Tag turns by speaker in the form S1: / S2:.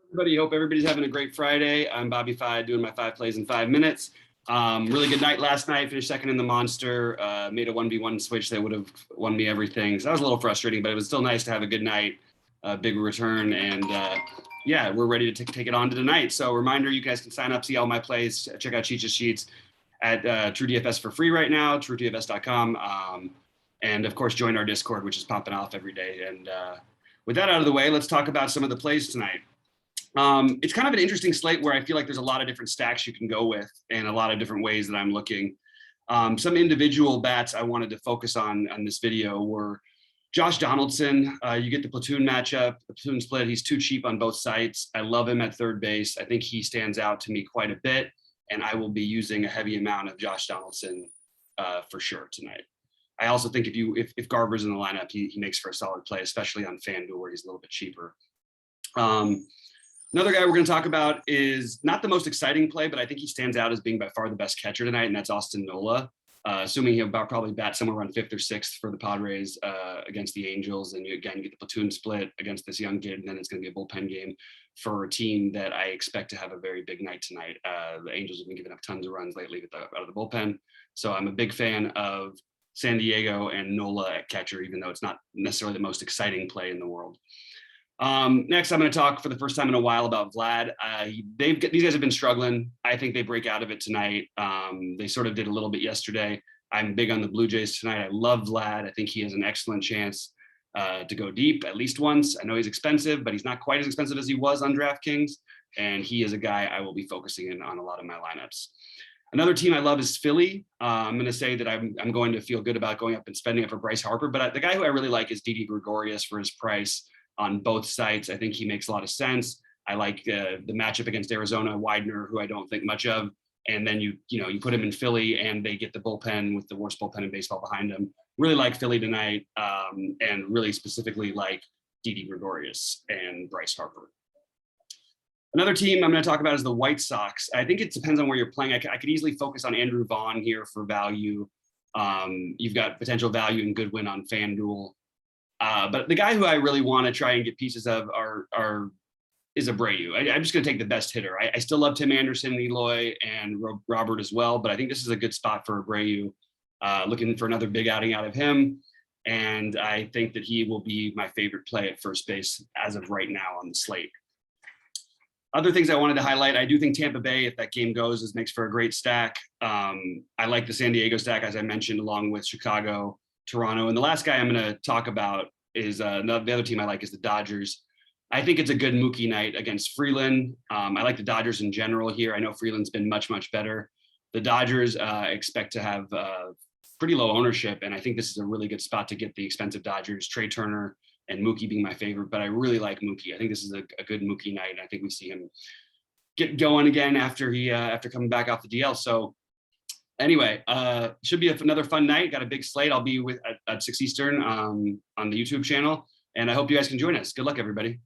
S1: Everybody, hope everybody's having a great Friday. I'm BobbyFi doing my 5 plays in 5 minutes. Really good night last night. Finished second in the Monster. Made a 1v1 switch that would have won me everything. So that was a little frustrating, but it was still nice to have a good night, big return, and yeah, we're ready to take it on to tonight. So reminder, you guys can sign up, see all my plays, check out Cheat Sheets at TrueDFS for free right now, truedfs.com. And of course, join our Discord, which is popping off every day. And with that out of the way, let's talk about some of the plays tonight. It's kind of an interesting slate where I feel like there's a lot of different stacks you can go with and a lot of different ways that I'm looking. Some individual bats I wanted to focus on this video were Josh Donaldson. You get the platoon matchup, the platoon split. He's too cheap on both sides. I love him at third base. I think he stands out to me quite a bit, and I will be using a heavy amount of Josh Donaldson for sure tonight. I also think if Garver's in the lineup, he makes for a solid play, especially on FanDuel where he's a little bit cheaper. Another guy we're going to talk about is not the most exciting play, but I think he stands out as being by far the best catcher tonight, and that's Austin Nola. Assuming he'll probably bat somewhere around 5th or 6th for the Padres against the Angels. And you get the platoon split against this young kid, and then it's going to be a bullpen game for a team that I expect to have a very big night tonight. The Angels have been giving up tons of runs lately out of the bullpen. So I'm a big fan of San Diego and Nola at catcher, even though it's not necessarily the most exciting play in the world. Next, I'm going to talk for the first time in a while about Vlad. These guys have been struggling. I think they break out of it tonight. They sort of did a little bit yesterday. I'm big on the Blue Jays tonight. I love Vlad. I think he has an excellent chance to go deep at least once. I know he's expensive, but he's not quite as expensive as he was on DraftKings. And he is a guy I will be focusing in on a lot of my lineups. Another team I love is Philly. I'm going to say that I'm going to feel good about going up and spending it for Bryce Harper. But the guy who I really like is Didi Gregorius for his price. On both sites, I think he makes a lot of sense. I like the matchup against Arizona, Widener, who I don't think much of, and then you put him in Philly, and they get the bullpen with the worst bullpen in baseball behind them. Really like Philly tonight, and really specifically like Didi Gregorius and Bryce Harper. Another team I'm going to talk about is the White Sox. I think it depends on where you're playing. I could easily focus on Andrew Vaughn here for value. You've got potential value and Goodwin on FanDuel. But the guy who I really want to try and get pieces of is Abreu. I'm just going to take the best hitter. I still love Tim Anderson, Eloy, and Robert as well, but I think this is a good spot for Abreu. Looking for another big outing out of him, and I think that he will be my favorite play at first base as of right now on the slate. Other things I wanted to highlight, I do think Tampa Bay, if that game goes, makes for a great stack. I like the San Diego stack, as I mentioned, along with Chicago, Toronto. And the last guy I'm going to talk about is the other team I like is the Dodgers. I think it's a good Mookie night against Freeland. I like the Dodgers in general here. I know Freeland's been much, much better. The Dodgers expect to have pretty low ownership, and I think this is a really good spot to get the expensive Dodgers, Trey Turner and Mookie being my favorite, but I really like Mookie. I think this is a good Mookie night, and I think we see him get going again after coming back off the DL. So anyway, should be another fun night. Got a big slate. I'll be at 6 Eastern on the YouTube channel, and I hope you guys can join us. Good luck, everybody.